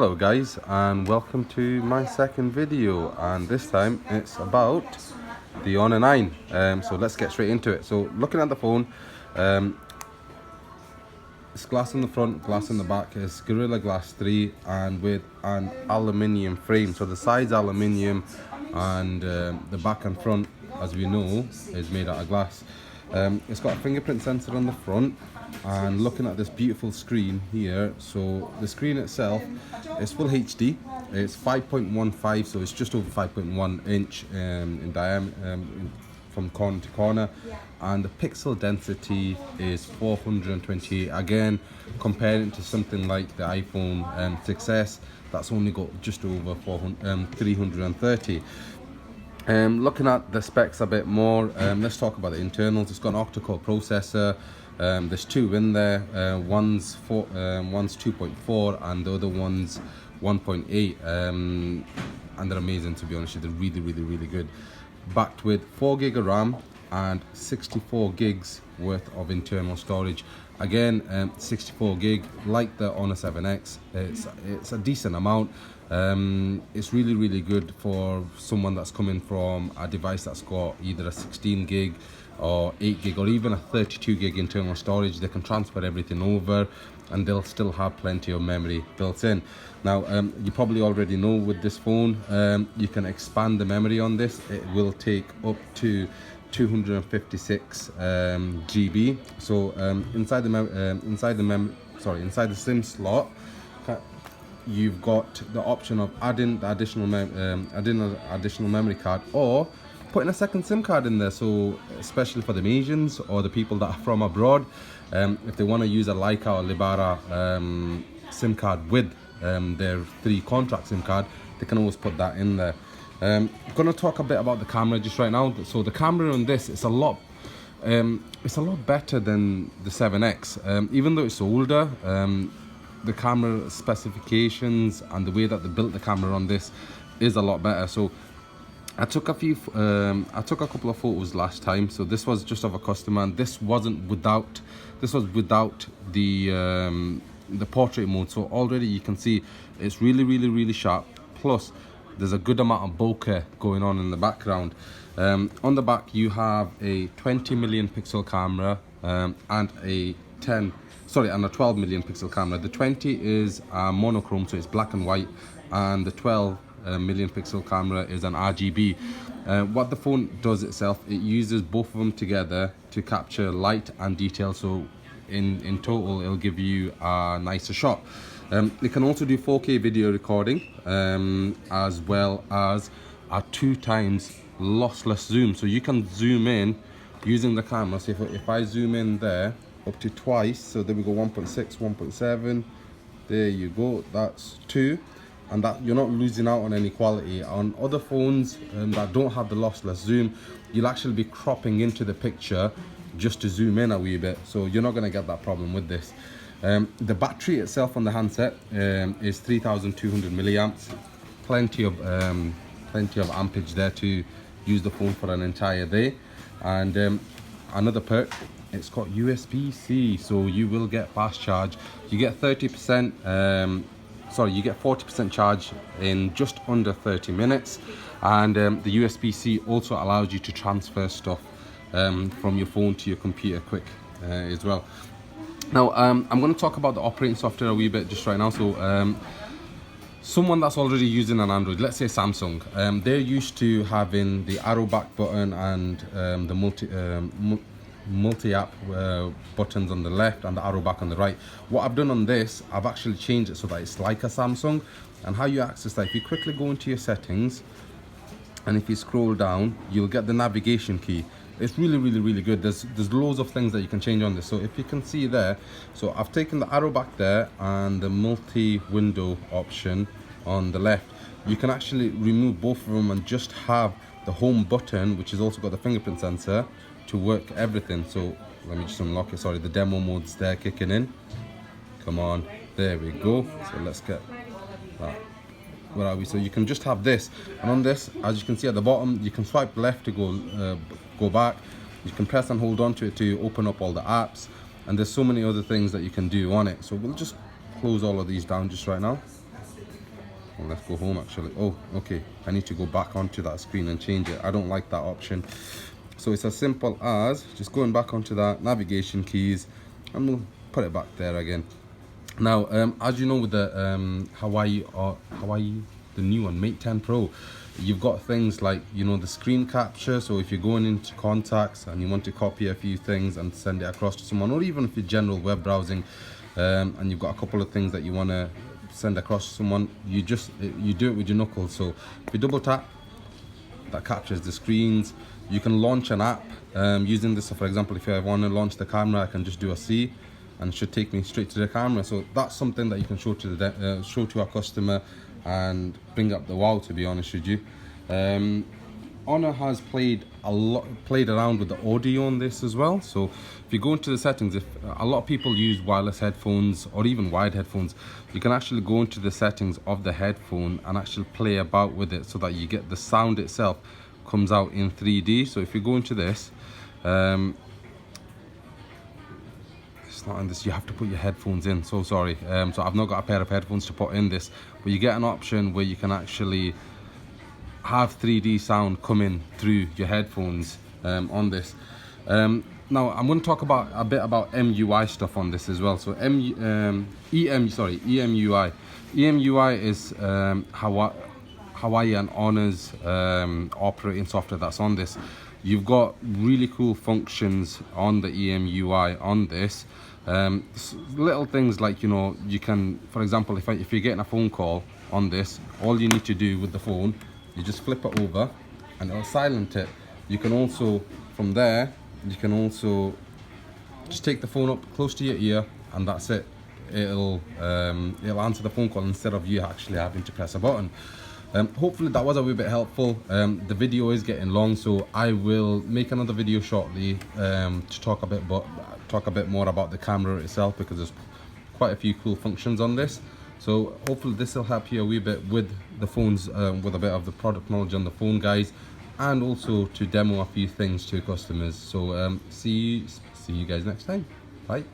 Hello guys, and welcome to my second video, and this time it's about the Honor 9. So let's get straight into it. So looking at the phone, it's glass in the front, glass in the back. It's Gorilla Glass 3 and with an aluminium frame. So the side's aluminium and the back and front, as we know, is made out of glass. It's got a fingerprint sensor on the front, and looking at this beautiful screen here, so the screen itself is full HD. It's 5.15, so it's just over 5.1 inch in diameter, from corner to corner, and the pixel density is 428. Again, comparing to something like the iPhone 6s, that's only got just over 330. Looking at the specs a bit more, let's talk about the internals. It's got an octa-core processor. There's two in there. One's 2.4 and the other one's 1.8, and they're amazing, to be honest. They're really good. Backed with 4 gig of RAM and 64 gigs worth of internal storage. Again, 64 gig, like the Honor 7X. It's a decent amount. It's really good for someone that's coming from a device that's got either a 16 gig or 8 gig or even a 32 gig internal storage. They can transfer everything over and they'll still have plenty of memory built in. Now, you probably already know with this phone, you can expand the memory on this. It will take up to 256 GB. So inside the SIM slot, you've got the option of adding the additional memory card, or putting a second SIM card in there. So especially for the Asians or the people that are from abroad, if they want to use a Leica or Libara SIM card with their 3 contract SIM card, they can always put that in there. I'm going to talk a bit about the camera just right now. So the camera on this, it's a lot better than the 7X. Even though it's older, the camera specifications and the way that they built the camera on this is a lot better. So I took a couple of photos last time. So this was just of a customer, and this was without the portrait mode. So already you can see it's really sharp. Plus there's a good amount of bokeh going on in the background. On the back you have a 20 million pixel camera and a 12 million pixel camera. The 20 is monochrome, so it's black and white, and the 12 million pixel camera is an RGB. What the phone does itself, it uses both of them together to capture light and detail, so in total it'll give you a nicer shot. It can also do 4K video recording, as well as a 2 times lossless zoom. So you can zoom in using the camera. So if I zoom in there up to twice, so there we go, 1.6, 1.7, there you go, that's 2, and that you're not losing out on any quality. On other phones that don't have the lossless zoom, you'll actually be cropping into the picture just to zoom in a wee bit, so you're not going to get that problem with this. The battery itself on the handset is 3,200 milliamps, plenty of ampage there to use the phone for an entire day. And another perk, it's got USB-C, so you will get fast charge. You get 40% charge in just under 30 minutes. And the USB-C also allows you to transfer stuff from your phone to your computer quick as well. Now, I'm going to talk about the operating software a wee bit just right now. So someone that's already using an Android, let's say Samsung, they're used to having the arrow back button and the multi-app buttons on the left and the arrow back on the right. What I've done on this, I've actually changed it so that it's like a Samsung. And how you access that, if you quickly go into your settings and if you scroll down, you'll get the navigation key. It's really good. There's loads of things that you can change on this. So if you can see there, so I've taken the arrow back there and the multi-window option on the left. You can actually remove both of them and just have the home button, which has also got the fingerprint sensor, to work everything. So let me just unlock it. Sorry, the demo mode's there kicking in. Come on, there we go. So let's get that. Where are we? So you can just have this, and on this, as you can see at the bottom, you can swipe left to go back. You can press and hold on to it to open up all the apps, and there's so many other things that you can do on it. So we'll just close all of these down just right now. Well, let's go home actually. Oh, okay, I need to go back onto that screen and change it. I don't like that option. So it's as simple as just going back onto that, navigation keys, and we'll put it back there again. Now, as you know, with the Hawaii, the new one, Mate 10 Pro, you've got things like, you know, the screen capture. So if you're going into contacts and you want to copy a few things and send it across to someone, or even if you're general web browsing, and you've got a couple of things that you want to send across to someone, you do it with your knuckles. So if you double tap, that captures the screens. You can launch an app using this. So for example, if I want to launch the camera, I can just do a C and it should take me straight to the camera. So that's something that you can show to the show to our customer and bring up the wow, to be honest with you. Honor has played around with the audio on this as well. So if you go into the settings, if a lot of people use wireless headphones or even wired headphones, you can actually go into the settings of the headphone and actually play about with it so that you get the sound itself comes out in 3D. So if you go into this, it's not in this, you have to put your headphones in, so sorry. So I've not got a pair of headphones to put in this, but you get an option where you can actually have 3D sound coming through your headphones on this. Now I'm going to talk about a bit about MUI stuff on this as well. So EMUI. EMUI is Hawaii and Honor's operating software that's on this. You've got really cool functions on the EMUI on this. Little things like, you know, you can, for example, if you're getting a phone call on this, all you need to do with the phone, you just flip it over and it'll silent it. You can also, from there, you can also just take the phone up close to your ear and that's it. It'll answer the phone call instead of you actually having to press a button. Hopefully that was a wee bit helpful. The video is getting long, so I will make another video shortly to talk a bit more about the camera itself, because there's quite a few cool functions on this. So hopefully this will help you a wee bit with the phones, with a bit of the product knowledge on the phone, guys, and also to demo a few things to customers. So see you guys next time. Bye.